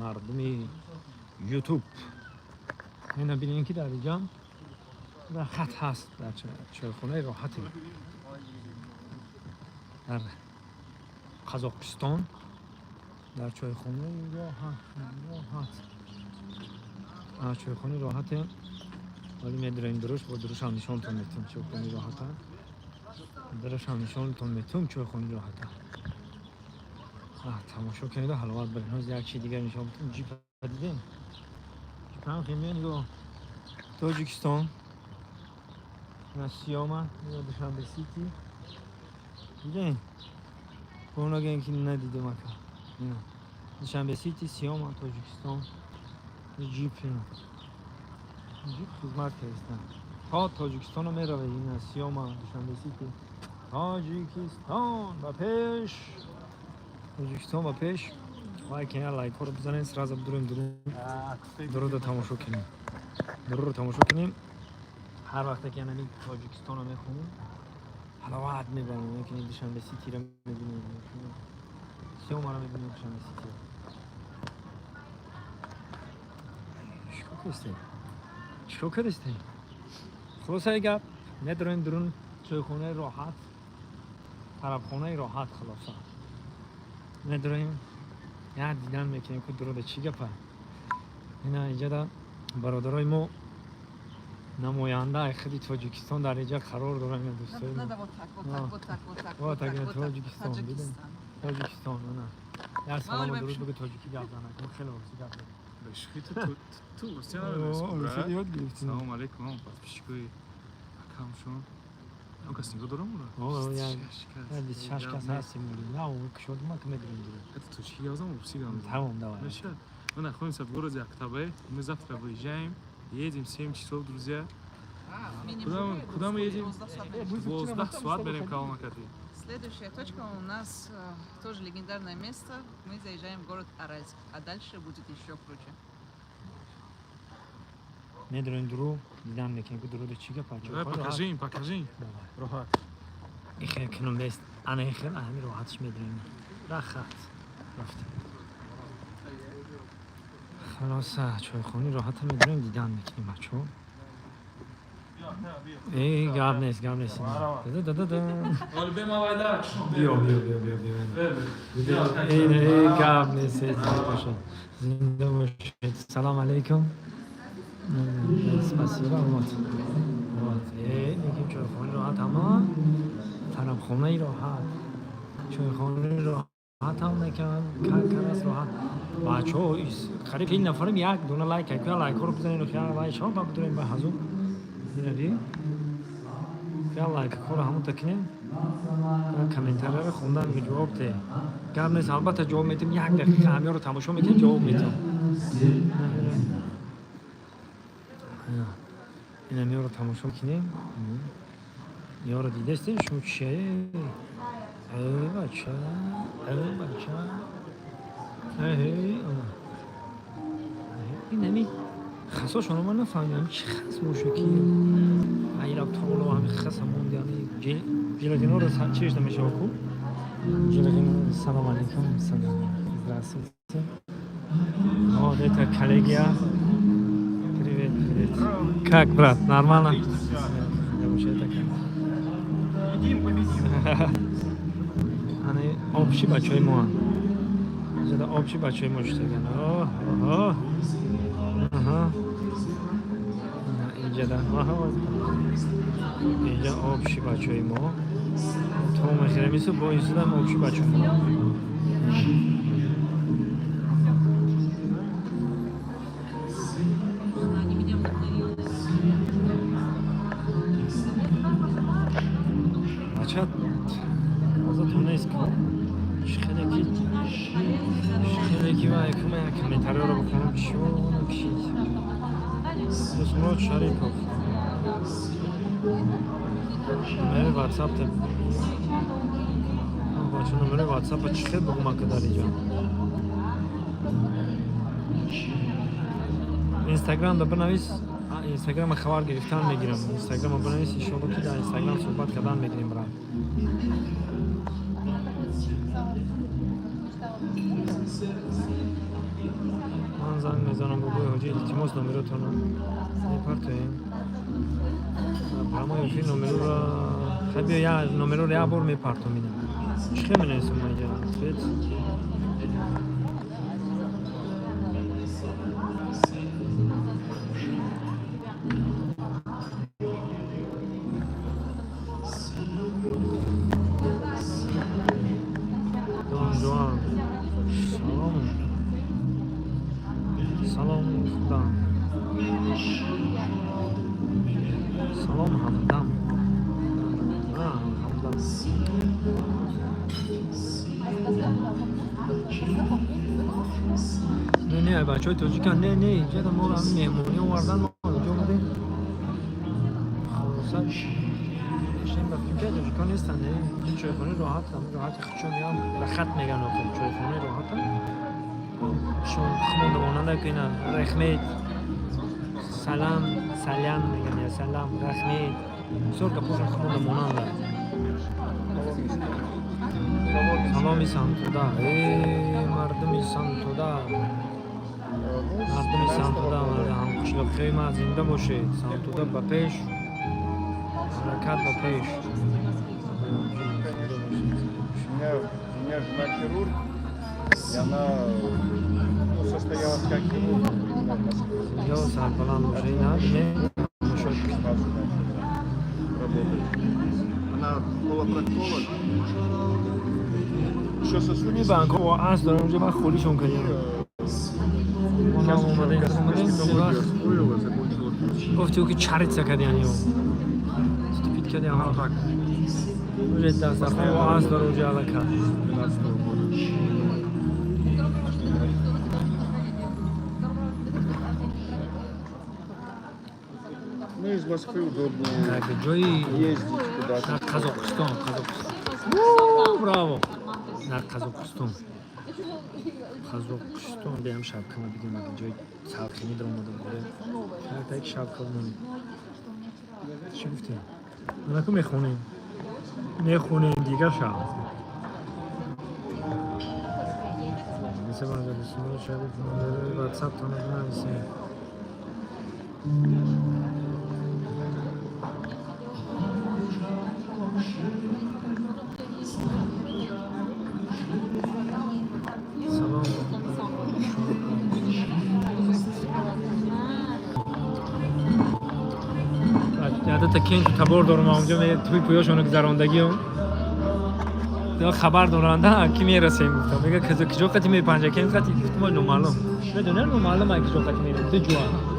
مردم یوتیوب. اینا ببینین که در اینجا راحت هست، در چایخونه راحتی در قزاقستان، در چایخونه راحت چایخونه راحته. ولی میداریم دروش با دروش هم نشانتون میتونم چایخونه راحته، دروش هم نشانتون میتونم چایخونه راحته. تماشا کنید و حلاوت برین. از یک چی دیگر نشان میتونم. جیپ دیدین؟ جیپ هم خیلی نگاه تاجیکستان سیاما یا دوشنبه سیتی دیدین؟ اونا گه اینکه ندیده مکا دوشنبه سیتی سیاما تاجیکستان. جیپ اینا جیپ خدمت کردن تا تاجیکستان رو میروه. این سیاما دوشنبه سیتی تاجیکستان و پیش. تاجیکستان و پیش. لایک کنید، لایک ها رو بزنید. سراز درود تماشا کنیم. درود تماشا کنیم. هر وقت که یعنی تاجیکستان رو میخونیم حلاوت میبریم. میکنید دوشنبه سیتی رو میبینید، سیاما رو میبینید، دوشنبه سیتی رو چیکار کردی؟ خلاصه اگر ندارین درون چایخونه راحت، طرفخونه راحت، خلاصه نداریم یه دیدن میکنیم که درود چی گپه. اینا اینجا دا برادرای ما نماینده خیلی تاجیکستان در اینجا قرار دارن. این دوستای ما تاجیکستان دیدن. تاجیکستان نه یا سلام و درود بگو تاجیکی گپ زنن. خیلی وقتی گپ بشخی تو روسیه نمیدونی یاد گرفتیم. سلام علیکم هم پس پیشگوی اکم شون هم کس نگاه دارم اونا یعنی 26 کس هستیم نه اون که شد ما که میدونیم دیگه حتی تو چی یازم روسی دارم تمام دوام نشه من اخوان سب گروز اکتبه ми завтра выезжаем едем 7 часов друзья. Куда мы едем? 12 соат берем Калмакати. Следующая точка у нас тоже легендарное место. Мы заезжаем в город Аральск, а дальше будет еще круче. ندارین درو دیدم میکنیم که درود چی گفت. покажи. راحت. این خیلی کنم بیست. آن خیلی همین راحتش میدونیم. راحت رفتیم. خلاصه چایخونی راحت میدونیم دیدن میکنیم بچه‌ها. ای گاب نیست. ولی بیم آوایده. بیا. ای گاب نیست. زنده باشید. سلام علیکم. спасибо вот میگیم چایخونه راحت هم طرفخونه راحت چایخونه راحت هم نکن کرس راحت بچه ها قریب این نفرم یک دونه لایک که لایک ها رو بزنین و خیال لایک ها با بدونیم به حضور دیدی خیال لایک ها رو همون تکنیم کامنتر رو خوندن که جواب ده گرم نیست. البته جواب میتیم یک دقیقه همی رو تماشا میکنیم جواب میتیم. این همی رو تماشا کنیم. یا رو دیده استین شما چیه؟ ای بچه این همی خسا شما من نفهمیم چی خس موشکی این رب طولو همی خس همون دیانی جلگین ها رو چیش نمیشه بکو جلگین سلام علیکم سلام здравствуйте вот это коллегия. Привет. Как, брат, нормально? Они общий бачой мо. Это общий бачой мо что ли? Ага. Иди да. Иди общий бачой мо. То мы херемису боюсь да общий бачой мо. خیلی من یک کامنتر رو بکنم چون کشید اسمراد شریفov نمره واتساپ ده بچه نمره واتساپ چی خیلی بگو مکه در اینجا اینستاگرام دا بنویس اینستاگرام خبر گرفتن میگیرم اینستاگرام بنویس انشاءالله که در اینستاگرام صحبت کردن میگیریم برام من زنگ میزنم به گوی حاجی التماس نمرتون رو میپرتویم برای فیلم نمرو را خیلی یا نمرو را یه بار میپرتو میدم چه می‌نویسم اینجا فیت جوان سلام خدا سلام همدم همدم نه بچه های تاجیکن نه اینجا ما هم مهمونی آوردن ما اینجا بودیم خلاصا داشتیم رفتیم که تاجیکان نیستن این چایخانه راحت چون هم رخت میگن آخر چایخانه راحت هم شون خمونده ماننده که اینا رخمید سلام میگن یا سلام رخمید سور که پوشن خمونده ماننده سلامی سانتودا مردمی سانتودا هم قشلقه ما زنده باشه سانتودا با پیش حرکت با پیش У меня жена хирург, и она состоялась как хирург именно в Москве. Я сарпалам уже не надо, Она колопроктолог. Еще این сосудистый. بانک ها از دارم اونجا من خولیشون کنیم اونا اومدیم Освоила, закончила курс. گفتی او که چریت کردی یعنی او ستپید کردی همه فکر اونجا دست دفعه و از دارم اونجا علکه 12 года. Ну, из Москвы удобнее так جایی ездить куда-то. در قزاقستان براو در قزاقستان بیام شب کنم بگیم اگه جای سلخینی در اومدم بره شاید تا یک شب کنم چی گفتی؟ اونا که میخونیم دیگه شب مثل بانجا بسیار شاید واتساپ تانه بنویسیم سلام یادت که این تبار دارم اونجا میگه توی پویاشونو گذراندگی هم یا خبر دارنده کی میرسیم گفتم میگه کجا قتی می پنجه که این قتی گفتم نو معلوم بدون نو معلوم اگه کجا قتی میرم تو جوان